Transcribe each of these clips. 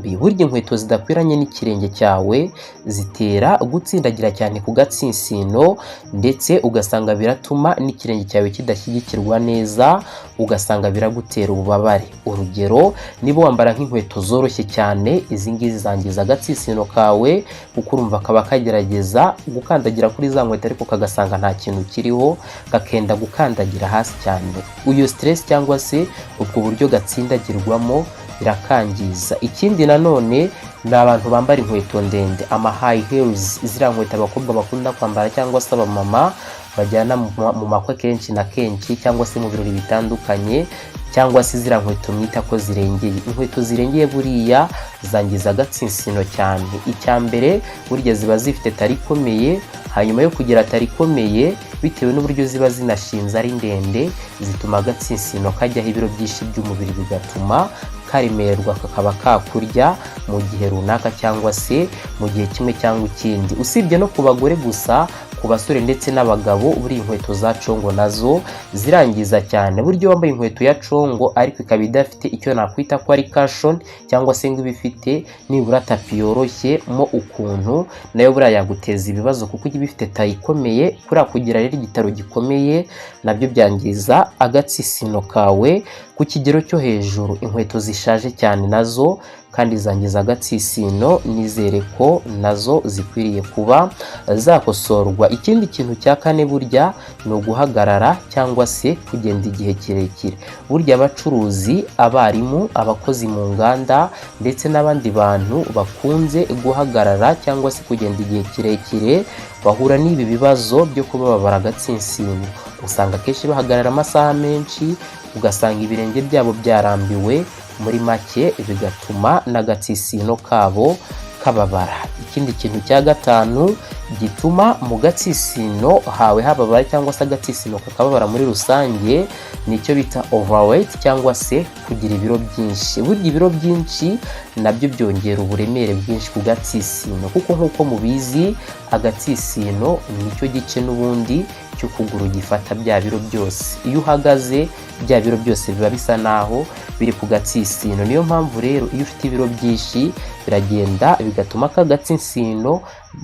byombi. Burya inkweto zidakwiranye n'ikirenge cyawe zitera gutsindagira cyane ku gatsinsino, ndetse ugasanga biratuma n'ikirenge cyawe kidashyigikirwa neza, ugasanga biragutera ububabare. Urugero, niba wambara nk'inkweto zoroshye cyane, izi ngizi zangiza agatsinsino kawe, kuko urumva kaba kagerageza gukandagira kuri za nkweto ariko kagasanga nta kintu kiriho, kakenda gukandagira hasi cyane. Uyo stress cyangwa se ubwo buryo gatsindagirwamo birakangiza. Ikindi nanone ni abantu bambara inkweto ndende, ama high heels, ziriya nkweto abakobwa bakunda kwambara cyangwa se abamama bajyana mu makwe kenshi na kenshi, cyangwa se mu birori bitandukanye, cyangwa se ziriya nkweto mwita ko zirengeye. Inkweto zirengeye buriya zangiza agatsinsino cyane. Icya mbere, burya ziba zifite tari ikomeye, hanyuma yo kugira tari ikomeye bitewe n'uburyo ziba zinashinze ari ndende, zituma agatsinsino kajyaho ibiro byinshi by'umubiri, bigatuma karemererwa kakaba kakurya mu gihe runaka cyangwa se mu gihe kimwe cyangwa ikindi. Usibye no ku bagore gusa, ku basore ndetse n'abagabo, buri inkweto za congo nazo zirangiza cyane. Buryo wambaye inkweto ya congo ariko ikaba idafite icyo nakwita ko ari cushion, cyangwa se ngo ibifite nibura tapi yoroshye mo ukuntu, nayo buriya yaguteza ibibazo kuko iba ifite tayi ikomeye. Kuriya kugira rero igitaro gikomeye nabyo byangiza agatsisino kawe ku kigero cyo hejuru. Inkweto zishaje cyane nazo kandi zangiza agatsisino, nizere ko nazo zikwiriye kuba zakosorwa. Ikindi kintu cya kane burya ni uguhagarara cyangwa se kugenda igihe kirekire. Burya abacuruzi, abarimu, abakozi mu nganda ndetse n'abandi bantu bakunze guhagarara cyangwa se kugenda igihe kirekire bahura n'ibi bibazo byo kuba babara agatsinsino. Usanga kenshi bahagarara amasaha menshi, ugasanga ibirenge byabo byarambiwe, muri make bigatuma n'agatsisino kabo kababara. Ikindi kintu cya gatanu gituma mu gatsisino hawe hababara cyangwa se agatsisino kakababara muri rusange, nicyo bita overweight cyangwa se kugira ibiro byinshi. Burya ibiro byinshi nabyo byongera uburemere bwinshi ku gatsisino, kuko nk'uko mubizi agatsisino nicyo gice n'ubundi cy'ukuguru gifata bya biro byose. Iyo uhagaze bya biro byose biba bisa naho biri ku gatsisino. Niyo mpamvu rero iyo ufite ibiro byinshi biragenda bigatuma ka gatsinsino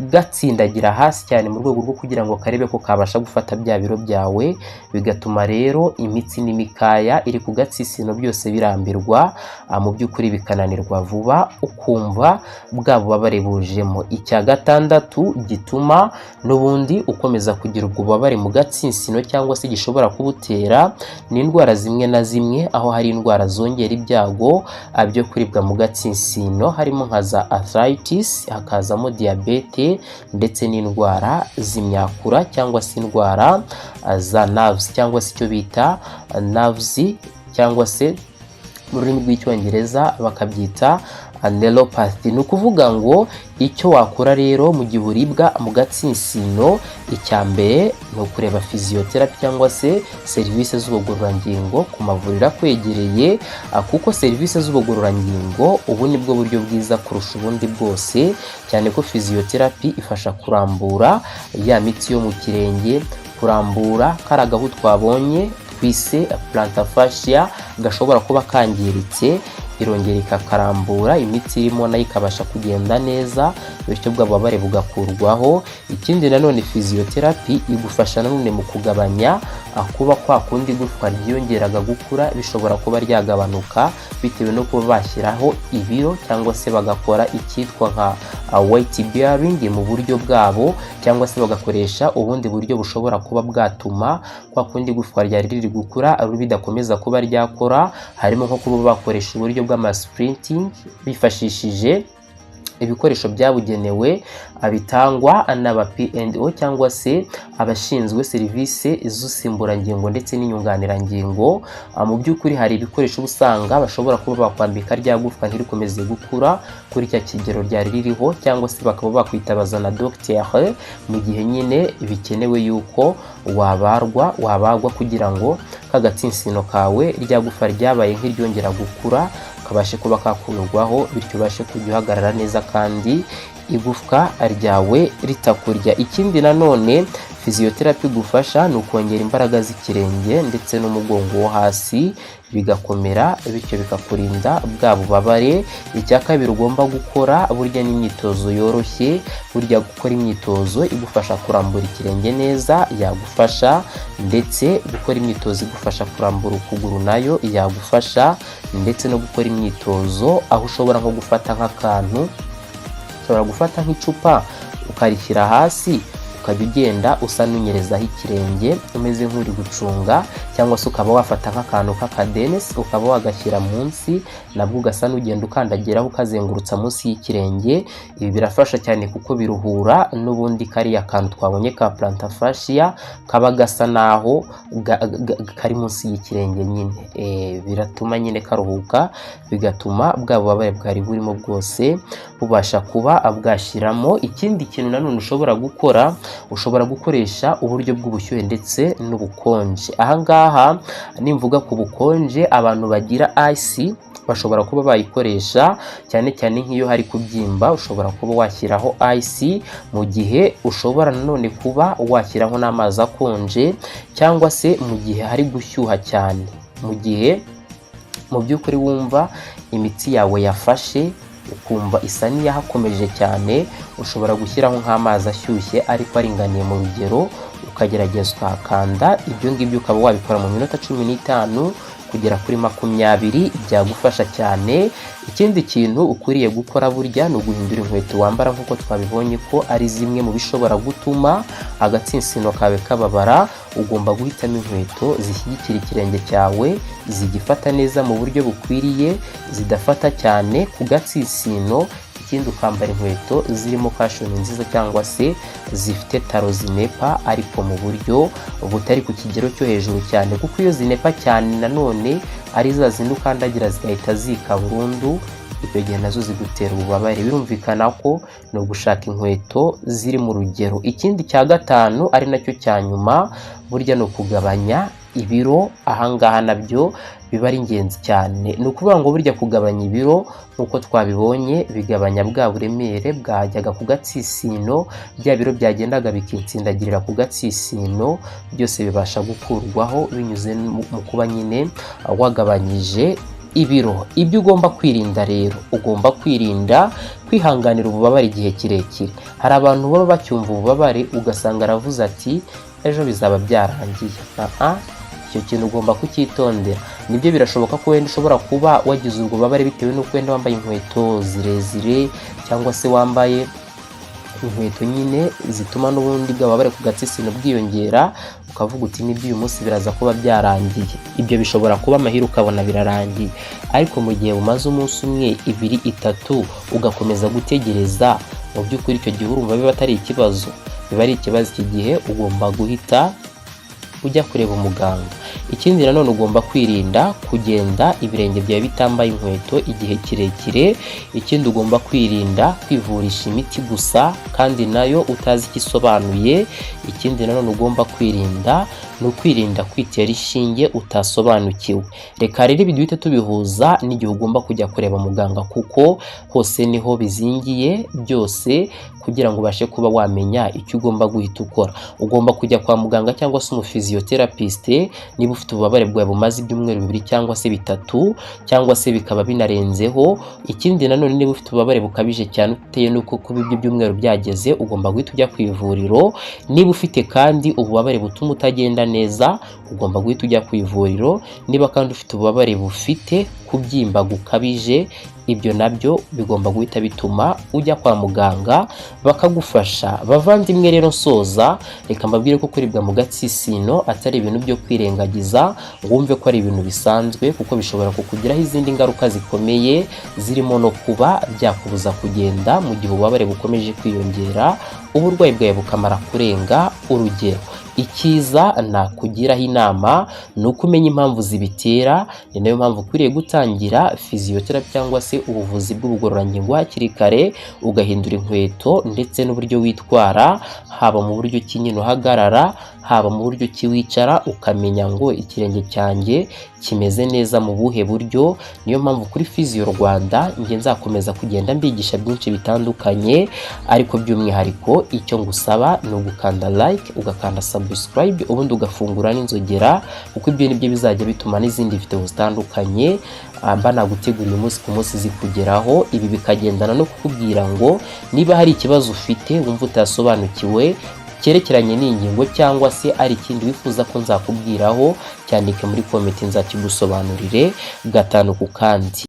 gatsindagira hasi cyane mu rwego rwo kugira ngo karebe ko kabasha gufata bya biro byawe, bigatuma rero imitsi n'imikaya iri ku gatsisino byose birambirwa, mu by'ukuri bikananirwa vuba, ukumva bwa bubabare bujemo. Icya gatandatu gituma n'ubundi ukomeza kugira ubwo bubabare mu gatsinsino cyangwa se gishobora kubutera, ni indwara zimwe na zimwe, aho hari indwara zongera ibyago byo kuribwa mu gatsinsino, harimo nka za arthritis, hakazamo diabete ndetse n'indwara z'imyakura cyangwa se indwara za nerves, cyangwa se icyo bita nerves, cyangwa se mu rurimi rw'icyongereza bakabyita neuropathy. Ni ukuvuga ngo icyo wakora rero mu gihe uribwa mu gatsinsino, icya mbere ni ukureba physiotherapy cyangwa se serivisi z'ubugororangingo ku mavuriro akwegereye, kuko serivisi z'ubugororangingo ubu ni bwo buryo bwiza kurusha ubundi bwose, cyane ko physiotherapy ifasha kurambura ya mitsi yo mu kirenge, kurambura kari agahu twabonye twise plantar fascia gashobora kuba kangiritse, irongera ikakarambura imitsi irimo nayo ikabasha kugenda neza, bityo bwa bubabare bugakurwaho. Ikindi nanone physiotherapy igufasha nanone mu kugabanya kuba kwa kundi igufwa ryiyongeraga gukura bishobora kuba ryagabanuka, bitewe no kuba bashyiraho ibiro cyangwa se bagakora icyitwa nka weight bearing mu buryo bwabo, cyangwa se bagakoresha ubundi buryo bushobora kuba bwatuma kwa kundi igufwa ryari riri gukura bidakomeza kuba ryakora, harimo nko kuba bakoresha uburyo bw'amasprinting bifashishije ibikoresho byabugenewe bitangwa n'aba P&O cyangwa se abashinzwe serivisi z'usimburangingo ndetse n'inyunganirangingo. Mu by'ukuri hari ibikoresho usanga bashobora kuba bakwambika rya gufwa ntirikomeze gukura kuri cya kigero ryari ririho, cyangwa se bakaba bakwitabaza na docteur mu gihe nyine bikenewe yuko wabagwa kugira ngo kagatsinsino kawe rya gufwa ryabaye nk'iryongera gukura kabashe kuba kakurwaho, bityo ubashe kujya uhagarara neza kandi igufwa ryawe ritakurya. Ikindi nanone physiotherapy igufasha ni ukongera imbaraga z'ikirenge ndetse n'umugongo wo hasi bigakomera, bityo bikakurinda bwa bubabare. Icya kabiri ugomba gukora burya n'imyitozo yoroshye. Burya gukora imyitozo igufasha kurambura ikirenge neza yagufasha, ndetse gukora imyitozo igufasha kurambura ukuguru nayo yagufasha, ndetse no gukora imyitozo aho ushobora nko gufata nk'akantu, ushobora gufata nk'icupa ukarishyira hasi ukajya ugenda usa n'unyerezaho ikirenge umeze nk'uri gucunga, cyangwa se ukaba wafata nk'akantu k'akadenesi ukaba wagashyira munsi, nabwo ugasa n'ugenda ukandagiraho ukazengurutsa munsi y'ikirenge. Ibi birafasha cyane kuko biruhura n'ubundi kariya kantu twabonye ka plantar fascia kaba gasa naho kari munsi y'ikirenge nyine, biratuma nyine karuhuka, bigatuma bwa bubabare bwari burimo bwose bubasha kuba bwashiramo. Ikindi kintu nanone ushobora gukora, ushobora gukoresha uburyo bw'ubushyuhe ndetse n'ubukonje. Ahangaha nimvuga ku bukonje, abantu bagira ice bashobora kuba bayikoresha cyane cyane nk'iyo hari kubyimba, ushobora kuba washyiraho ice, mu gihe ushobora nanone kuba washyiraho n'amazi akonje, cyangwa se mu gihe hari gushyuha cyane, mu gihe mu by'ukuri wumva imitsi yawe yafashe ukumva isa n'iyahakomeje cyane, ushobora gushyiraho nk'amazi ashyushye ariko aringaniye mu rugero, ukagerageza ukakanda. Ibyo ngibyo ukaba wabikora mu minota 15 kugera kuri 20, byagufasha cyane. Ikindi kintu ukwiriye gukora burya ni uguhindura inkweto wambara, nk'uko twabibonye ko ari zimwe mu bishobora gutuma agatsinsino kawe kababara. Ugomba guhitamo inkweto zishyigikira ikirenge cyawe, zigifata neza mu buryo bukwiriye, zidafata cyane ku gatsinsino. Ikindi ukambara inkweto zirimo cushion nziza, cyangwa se zifite taro zinepa ariko mu buryo butari ku kigero cyo hejuru cyane, kuko iyo zinepa cyane nanone ari za zindi ukandagira zigahita zika burundu, icyo gihe nazo zigutera ububabare. Birumvikana ko no gushaka inkweto ziri mu rugero. Ikindi cya gatanu ari nacyo cya nyuma, burya no kugabanya ibiro. Ahangaha nabyo biba ari ingenzi cyane. Ni ukuvuga ngo burya kugabanya ibiro nk'uko twabibonye bigabanya bwa buremere bwajyaga ku gatsisino, bya biro byagendaga bikitsindagirira ku gatsisino, byose bibasha gukurwaho binyuze mu kuba nyine wagabanyije ibiro. Ibyo ugomba kwirinda rero, ugomba kwirinda kwihanganira ububabare igihe kirekire. Hari abantu baba bacyumva ububabare ugasanga aravuze ati ejo bizaba byarangiye. Icyo kintu ugomba kucyitondera. Nibyo birashoboka ko wenda ushobora kuba wagize ubwo bubabare bitewe n'uko wenda wambaye inkweto zirezire, cyangwa se wambaye inkweto nyine zituma n'ubundi bw'ababare ku gatsitsino bwiyongera, ukavuga uti nibyo uyu munsi biraza kuba byarangiye. Ibyo bishobora kuba amahirwe ukabona birarangiye, ariko mu gihe umaze umunsi umwe, 2, 3 ugakomeza gutegereza, mu by'ukuri icyo gihe urumva biba atari ikibazo, biba ari ikibazo. Iki gihe ugomba guhita ujya kureba umuganga. Ikindi nanone ugomba kwirinda kugenda ibirenge byawe bitambaye inkweto igihe kirekire. Ikindi ugomba kwirinda kwivurisha imiti gusa kandi nayo utazi ikisobanuye. Ikindi nanone ugomba kwirinda ni ukwirinda kwitera ishinge utasobanukiwe. Reka rero ibi duhite tubihuza n'igihe ugomba kujya kureba muganga, kuko hose niho bizingiye byose, kugira ngo ubashe kuba wamenya icyo ugomba guhita ukora. Ugomba kujya kwa muganga cyangwa se umuphysiotherapist niba ufite ububabare bwawe bumaze ibyumweru 2 cyangwa se 3 cyangwa se bikaba binarenzeho. Ikindi nanone niba ufite ububabare bukabije cyane uteye nuko kuba ibyo byumweru byageze, ugomba guhita ujya ku ivuriro. Niba ufite kandi ububabare butuma utagenda neza, ugomba guhita ujya ku ivuriro. Niba kandi ufite ububabare bufite kubyimba gukabije, ibyo nabyo bigomba guhita bituma ujya kwa muganga bakagufasha. Bavandimwe rero nsoza, reka mbabwire ko kuribwa mu gatsitsino atari ibintu byo kwirengagiza, wumve ko ari ibintu bisanzwe, kuko bishobora kukugiraho izindi ngaruka zikomeye, zirimo no kuba byakubuza kugenda mu gihe ububabare bukomeje kwiyongera, uburwayi bwawe bukamara kurenga urugero. Icyiza nakugiraho inama ni uko umenya impamvu zibitera. Ni nayo mpamvu ukwiriye gutangira physiotherapy cyangwa se se ubuvuzi bw'ubugororangingo hakiri kare, ugahindura inkweto ndetse n'uburyo witwara, haba mu buryo ki nyine uhagarara, haba mu buryo ki wicara, ukamenya ngo ikirenge cyanjye kimeze neza mu buhe buryo. Niyo mpamvu kuri Physio Rwanda njye nzakomeza kugenda mbigisha byinshi bitandukanye, ariko by'umwihariko icyo ngusaba ni ugukanda like, ugakanda subscribe, ubundi ugafungura n'inzogera, kuko ibyo nibyo bizajya bituma n'izindi video zitandukanye mba naguteguriye umunsi ku munsi zikugeraho. Ibi bikagendana no kukubwira ngo niba hari ikibazo ufite wumva utasobanukiwe cyerekeranye n'ingingo cyangwa se ari ikindi wifuza ko nzakubwiraho, cyandike muri comment nzakigusobanurire gatanu ku kandi.